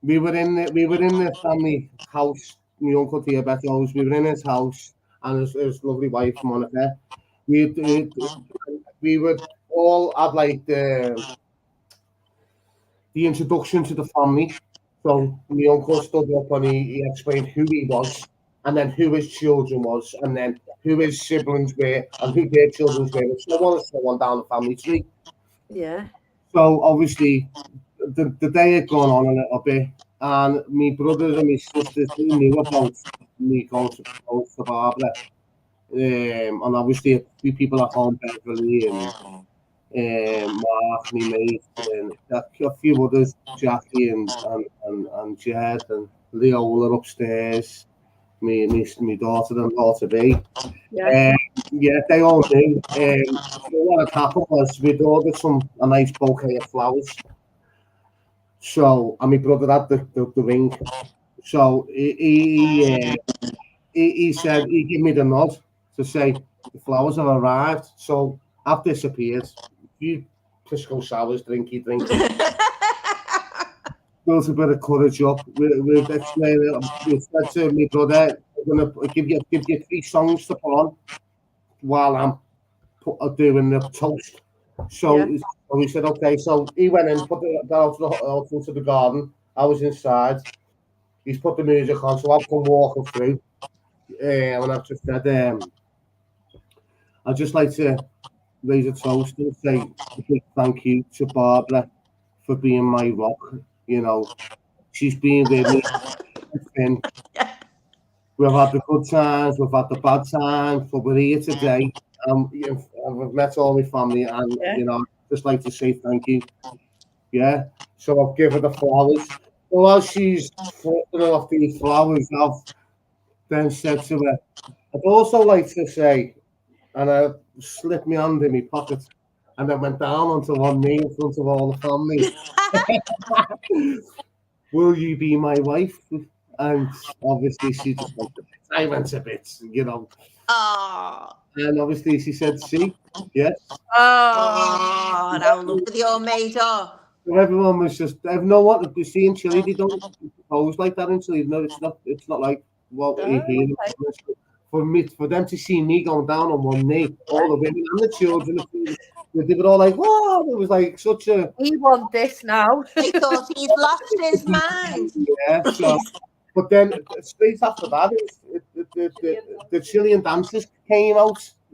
we were in the family house. My uncle Diabeto's. We were in his house, and his lovely wife Monica. We would all had like the introduction to the family. So my uncle stood up and he explained who he was, and then who his children was, and then who his siblings were, and who their children were, and so on down the family tree. Yeah. So obviously, the day had gone on a little bit, and my brothers and my sisters they knew about me going to Barbara. And obviously, a few people at home, Beverly and Mark, my mate, and a few others, Jackie and Jed and Leola upstairs, my daughter-in-law to be. Yeah. Yeah, they all knew. So what had happened was we'd ordered a nice bouquet of flowers. So, and my brother had the ring. So he said, he gave me the nod to say the flowers have arrived. So I've disappeared. You Crisco sours, drinky. Built a bit of courage up. We've explained it. We said to my brother, we're going to give you 3 songs to put on while I'm doing the toast. So, so we said, okay. So he went in, put that out into the garden. I was inside. He's put the music on, so I've come walking through. And I've just said, I'd just like to raise a toast and say a big thank you to Barbara for being my rock. You know, she's been with me. And we've had the good times, we've had the bad times, but we're here today. I've met all my family, and you know, just like to say thank you. Yeah. So I've given her the flowers. So while she's flipping off these flowers, I've then said to her, I'd also like to say, and I slipped my hand in my pocket, and I went down onto one knee in front of all the family. Will you be my wife? And obviously she just went a bit. I went a bit, you know. Oh. And obviously she said, "See, yes." Oh, how lovely you're made up. So everyone was just, I've no what to see in Chile. They don't propose like that in Chile. No, it's not like what we hear. For them to see me going down on one knee, all the women and the children, they were all like, "Whoa!" It was like such a. We want this now. They thought he's lost his mind. Yeah. So, but then straight after that, the Chilean dancers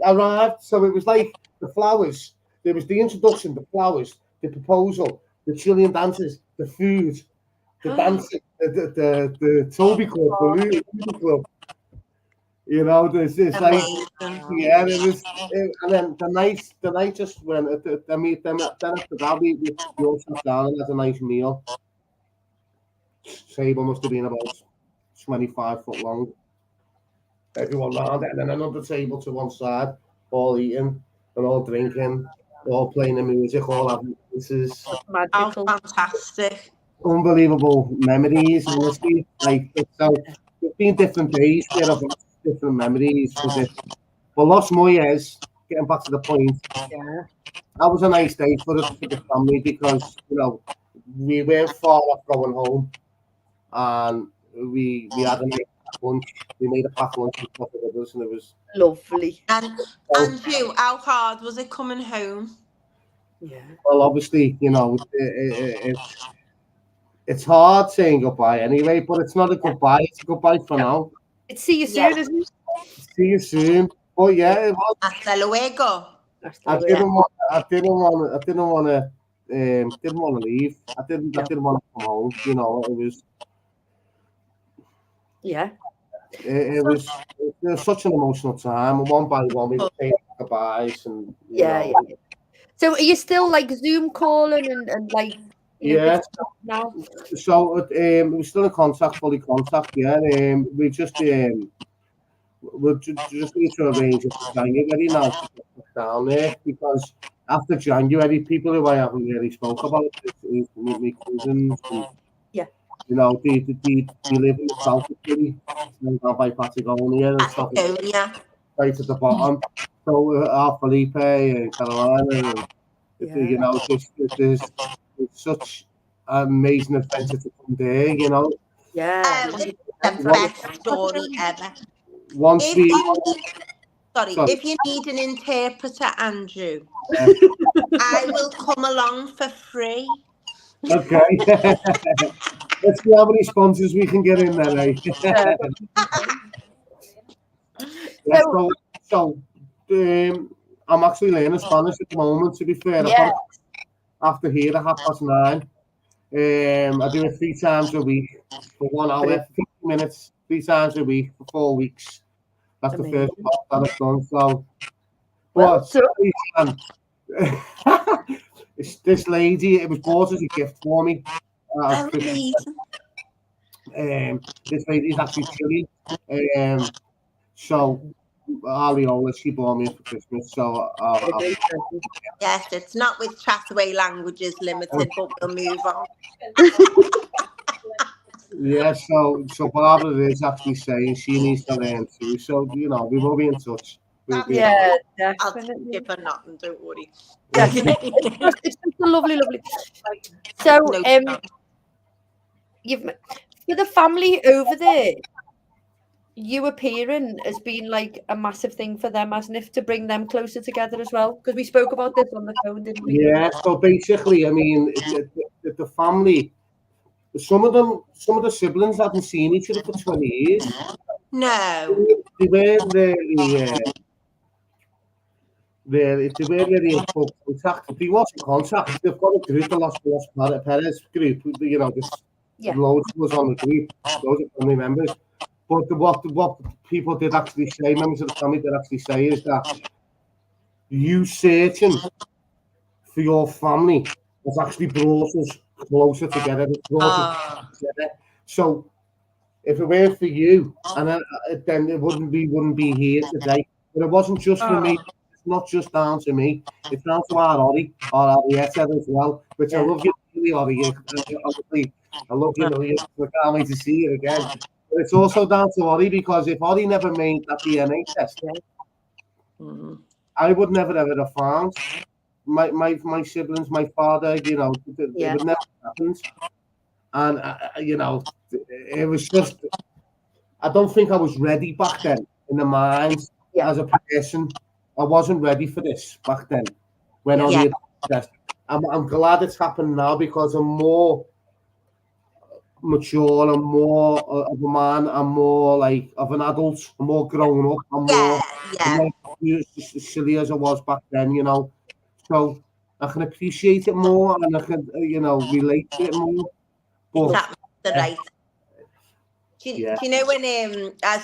arrived. So it was like the flowers. There was the introduction, the flowers, the proposal, the Chilean dancers, the food, the dancing, the Toby Club, the Ruby Club. You know, there's like, yeah, it was, and then the night just went. Then after that, we all sat down and had a nice meal. Table must have been about 25 foot long. Everyone round, and then another table to one side, all eating and all drinking, all playing the music, all having this How fantastic. Unbelievable memories, honestly. Like, so there's been different days where I've lost different memories for this. But Los Moyes, getting back to the point, that was a nice day for the family because, you know, we weren't far off going home, and we had a nice lunch. We made a packed lunch with us, and it was lovely. And you, how hard was it coming home? Yeah. Well, obviously, you know, it's hard saying goodbye anyway, but it's not a goodbye. It's a goodbye for now. It's see you soon, isn't it? See you soon. But yeah, it was. Hasta luego. I didn't want to leave. I didn't want to come home. You know, it was. Yeah. It was such an emotional time. One by one, we were saying goodbyes, and yeah. So are you still like Zoom calling and like? Yeah. So we're still in contact, fully contact. Yeah. We just we'll just need to arrange it for January now to get down there, because after January, people who I haven't really spoke about is my cousins. And, you know, they live in the south of Chile, down by Patagonia and stuff. Right at the bottom. So Felipe and Carolina, and you know, there's such amazing adventure to come there, you know. Yeah. This is the best story ever. Once If we, you need, sorry, sorry. if you need an interpreter, Andrew, I will come along for free. Okay. Let's see how many sponsors we can get in there, eh? Yeah, so I'm actually learning Spanish at the moment, to be fair. I've got it after here at 9:30. I do it 3 times a week for 1 hour, 50 minutes, 3 times a week for 4 weeks. That's the first part that I've done. So, it's this lady, it was bought as a gift for me. This lady is actually Chile. So, Aliola, she bought me for Christmas. So, yes, it's not with Chataway Languages Limited, but we'll move on. Yeah, so Barbara is actually saying she needs to learn too. So, you know, we will be in touch. Definitely. I'll take you for nothing, don't worry. It's just a lovely. So, for the family over there, you appearing has been like a massive thing for them, hasn't it, to bring them closer together as well? Because we spoke about this on the phone, didn't we? Yeah, so basically, I mean, the family, some of the siblings hadn't seen each other for 20 years. No. They weren't really in full contact. They was in contact. They've got a group, the Los Perez group, you know, there's loads of us on the group, loads of family members. But what people did actually say, members of the family did actually say, is that you searching for your family has actually brought us closer together. It's brought us together. So if it weren't for you, and then it wouldn't be here today. But it wasn't just for me. It's not just down to me. It's down to our Arietta as well, which I love you, really, Ori. Obviously, I love you, Ori. I can't wait to see you again. But it's also down to Ori, because if Ori never made that DNA test, I would never ever have found my siblings, my father. You know, it would never happen. And you know, it was just, I don't think I was ready back then in the mind as a person. I wasn't ready for this back then when I did test. I'm glad it's happened now, because I'm more mature, I'm more of a man, I'm more like of an adult, I'm more grown up, I'm more silly as I was back then, you know. So I can appreciate it more, and I can, you know, relate to it more. But that's the right. Do you know when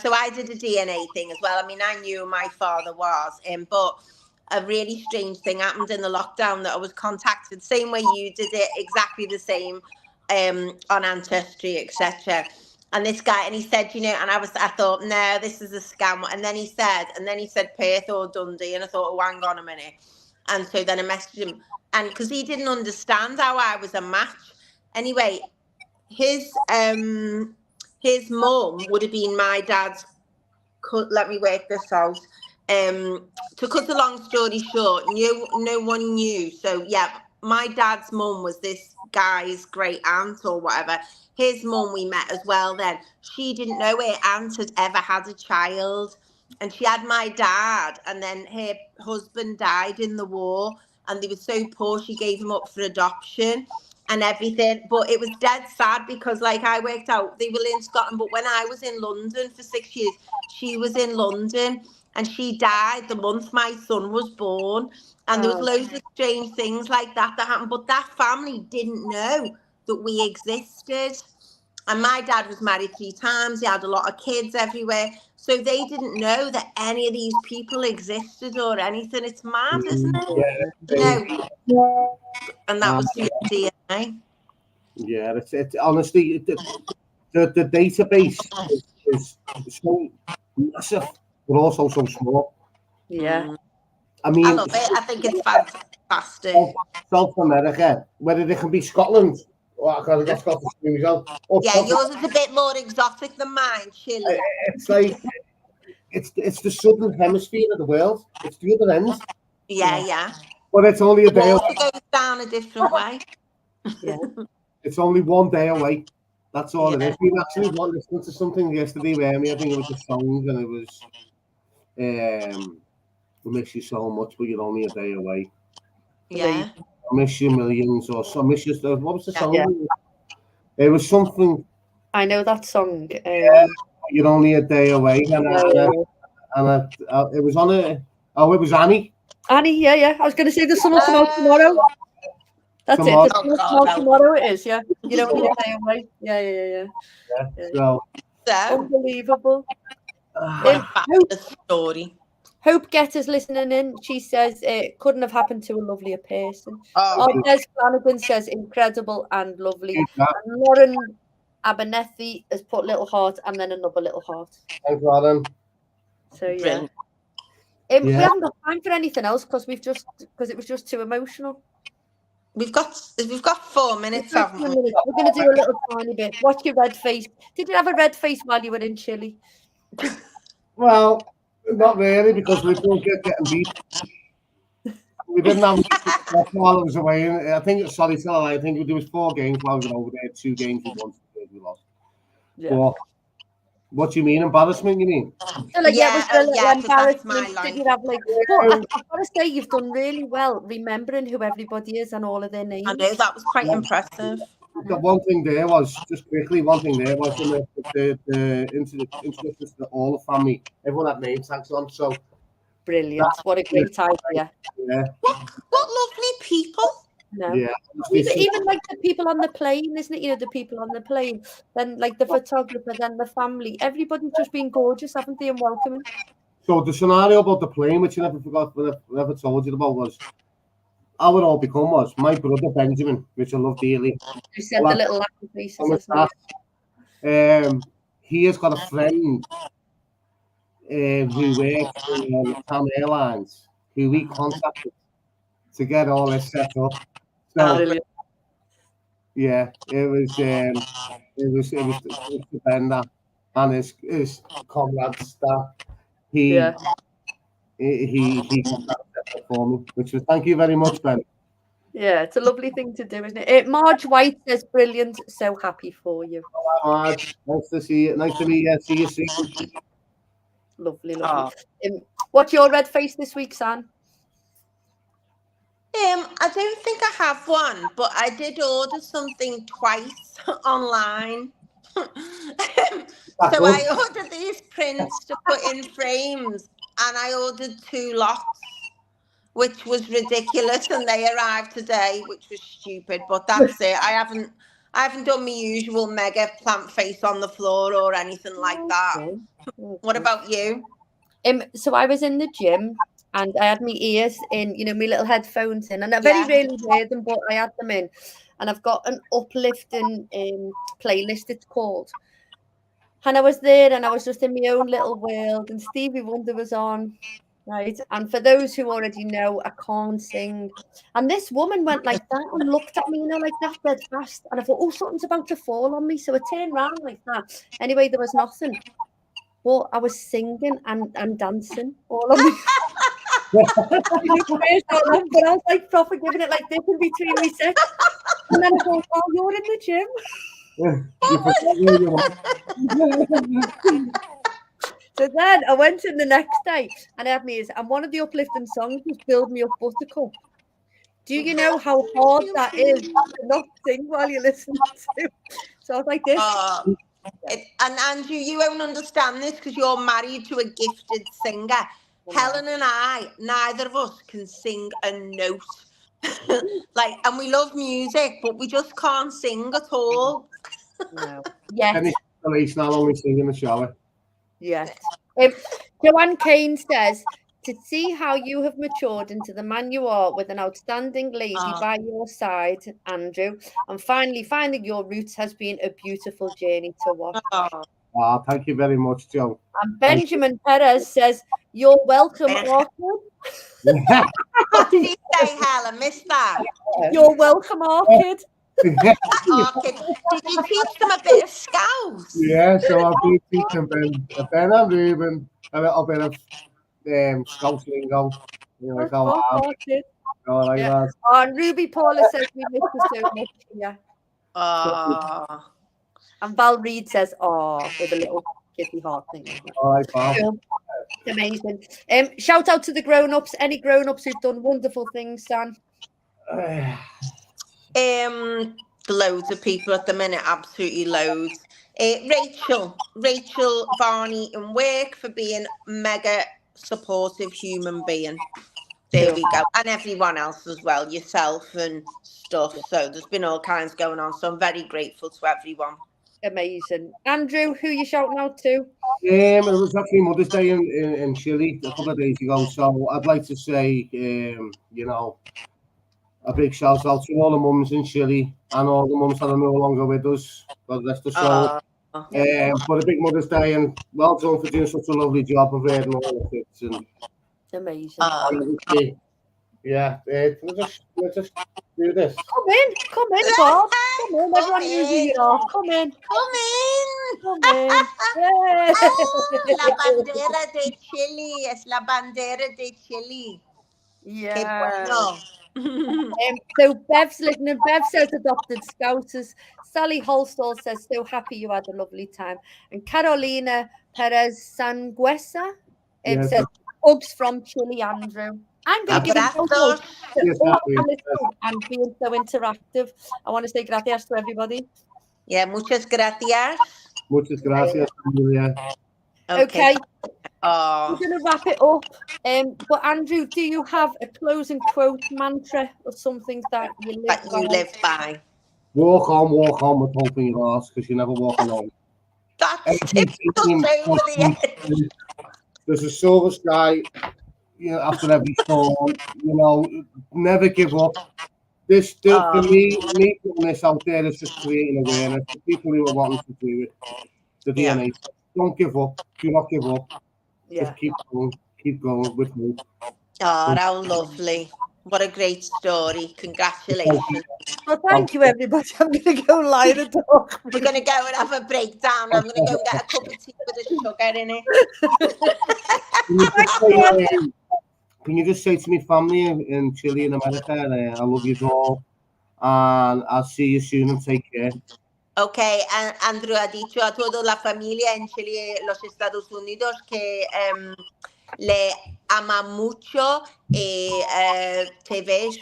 so I did a DNA thing as well. I mean, I knew who my father was, but a really strange thing happened in the lockdown, that I was contacted same way you did it, exactly the same, on Ancestry, etc. And this guy, and he said, you know, and I thought, no, this is a scam. And then he said Perth or Dundee, and I thought, oh, hang on a minute. And so then I messaged him, and because he didn't understand how I was a match. Anyway, his mum would have been my dad's. Let me work this out. To cut a long story short, no one knew. So yeah, my dad's mum was this guy's great aunt or whatever. His mum we met as well then. She didn't know her aunt had ever had a child. And she had my dad, and then her husband died in the war, and they were so poor she gave him up for adoption and everything. But it was dead sad, because like I worked out, they were in Scotland, but when I was in London for 6 years, she was in London, and she died the month my son was born. And there was loads of strange things like that happened, but that family didn't know that we existed. And my dad was married 3 times. He had a lot of kids everywhere. So they didn't know that any of these people existed or anything. It's mad, isn't it? No. And that was through DNA. Yeah, it's honestly, the database is so massive, but also so small. Yeah. I mean, I love it. I think it's fantastic. South America, whether they can be Scotland, because I got Scottish as well. Yeah, yours is a bit more exotic than mine, Chile. It's like, it's the southern hemisphere of the world. It's the other end. Yeah. But it's only a day. Water goes down a different way. Yeah. It's only one day away. That's all it is. We actually were listening to something yesterday, where I think it was a song, and it was "We miss you so much, but you're only a day away." Yeah. I miss you millions, or so. I miss you. What was the song? Yeah. It was something. I know that song. You're only a day away, and it was on a. Oh, it was Annie. Annie, yeah. I was going to say the sun will come out tomorrow. That's Tomorrow. it. The sun will come out tomorrow. It is, yeah. You know, only a day away. Yeah. So unbelievable. What a fabulous story. Hope Getter's listening in. She says it couldn't have happened to a lovelier person. Des Flanagan says incredible and lovely. And Lauren Abernethy has put little heart and then another little heart. Thanks, Lauren. So yeah. We haven't got time for anything else because it was just too emotional. We've got 4 minutes, haven't we? We're going to do a little tiny bit. Watch your red face. Did you have a red face while you were in Chile? Well, not really, because we both kept getting beat. We didn't have while I was away. I think I think there was 4 games while we were over there. 2 games we won, 2 games we lost. Yeah. But what do you mean embarrassment? You mean? So like, embarrassment. Did you have like? But I've got to say, you've done really well remembering who everybody is and all of their names. I know that was quite impressive. The one thing there was the introductions to all the family. Everyone had name tags on, so brilliant. What a great idea. Yeah. What lovely people. No. Yeah. Even like the people on the plane, isn't it? You know, the people on the plane, then like the photographer, then the family. Everybody's just been gorgeous, haven't they, and welcoming. So the scenario about the plane, which you never told you about, was how it all become was my brother Benjamin, which I love dearly. You said the little Latin pieces, isn't it? He has got a friend who works on Pan Airlines, who we contacted to get all this set up. So yeah, it was the Bender and his comrades that he got that set up for me, which was thank you very much, Ben. Yeah, it's a lovely thing to do, isn't it? Marge White says, brilliant, so happy for you. Hello, Marge. Nice to see you. Nice to meet you. See you soon. Lovely. What's your red face this week, San? I don't think I have one, but I did order something twice online. So I ordered these prints to put in frames, and I ordered 2 lots, which was ridiculous, and they arrived today, which was stupid. But that's it. I haven't done my usual mega plant face on the floor or anything like that. Okay. What about you? So I was in the gym. And I had my ears in, you know, my little headphones in. And I very rarely wear them, but I had them in. And I've got an uplifting playlist, it's called. And I was there and I was just in my own little world. And Stevie Wonder was on, right? And for those who already know, I can't sing. And this woman went like that and looked at me, you know, like that dead fast. And I thought, oh, something's about to fall on me. So I turned around like that. Anyway, there was nothing. But I was singing and dancing all on me. But I was like proper giving it like this in between me sets. And then I thought, oh, you're in the gym. So then I went in the next day and I had me, and one of the uplifting songs was Build Me Up Buttercup. Do you know how hard that is to not sing while you listen to? So I was like this. And Andrew, you won't understand this because you're married to a gifted singer. Helen and I, neither of us can sing a note. And we love music, but we just can't sing at all. No. Yes. I'll only sing in the shower. Yes. Joanne Kane says, to see how you have matured into the man you are with an outstanding lady by your side, Andrew, and finally finding your roots has been a beautiful journey to watch. Thank you very much, Joe. And Benjamin Perez says, you're welcome, Orchid. What did he say, Helen? Missed that. You're welcome, Orchid. Orchid. Did you teach them a bit of Scouse? Yeah, so I've been teaching Ben and Ruben a little bit of Scouse lingo. You know, And Ruby Paula says we miss you so much. Yeah. Oh. And Val Reed says, "Oh," with a little kissy heart thing. All right, Val. Cool. Amazing. Shout out to the grown-ups. Any grown-ups who've done wonderful things, Dan? Loads of people at the minute, absolutely loads. Rachel Varney in work for being mega supportive human being. There we go. And everyone else as well, yourself and stuff. So there's been all kinds going on. So I'm very grateful to everyone. Amazing. Andrew, who you shouting out to? It was actually Mother's Day in Chile a couple of days ago. So I'd like to say, a big shout out to all the mums in Chile and all the mums that are no longer with us. God rest their soul. But a big Mother's Day, and well done for doing such a lovely job of reading all the kids. And amazing. Yeah, we'll just do this. Come in, Bob. Come in, everyone who's here. Come in. Yeah. La bandera de Chile. Es la bandera de Chile. Yeah. Bueno. So Bev's listening. Bev says adopted scouters. Sally Holstall says so happy you had a lovely time. And Carolina Perez Sangüesa says hugs from Chile, Andrew. I'm going to give a shout and being so interactive. I want to say gracias to everybody. Yeah, muchas gracias. Muchas gracias, Amelia. Okay. We're going to wrap it up. But Andrew, do you have a closing quote, mantra, or something that you live by? Walk on with hope in your arse, because you never walk alone. That's typical. There's a silver sky, after every storm. Never give up. For me putting this out there is just creating awareness. The people who are wanting to do it, the DNA. Don't give up. Do not give up. Just keep going with hope. Oh, how lovely. What a great story. Congratulations. Well, thank you, everybody. I'm going to go lie in the dog. We're going to go and have a breakdown. I'm going to go and get a cup of tea with a sugar in it. Can you just say to me family in Chile and America, I love you all, and I'll see you soon and take care. Okay, Andrew ha dicho a toda la familia en Chile, los Estados Unidos, que le ama mucho y te ves.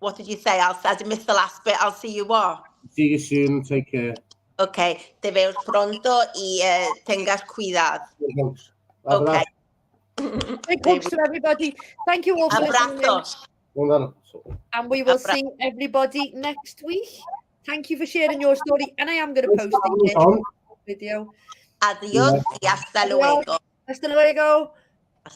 What did you say? I missed the last bit. I'll see you all. See you soon and take care. Okay, te veo pronto y tengas cuidado. Okay. Big hugs to everybody. Thank you all for listening. And we will see everybody next week. Thank you for sharing your story. And I am going to post the video. Adiós y hasta luego. Hasta luego.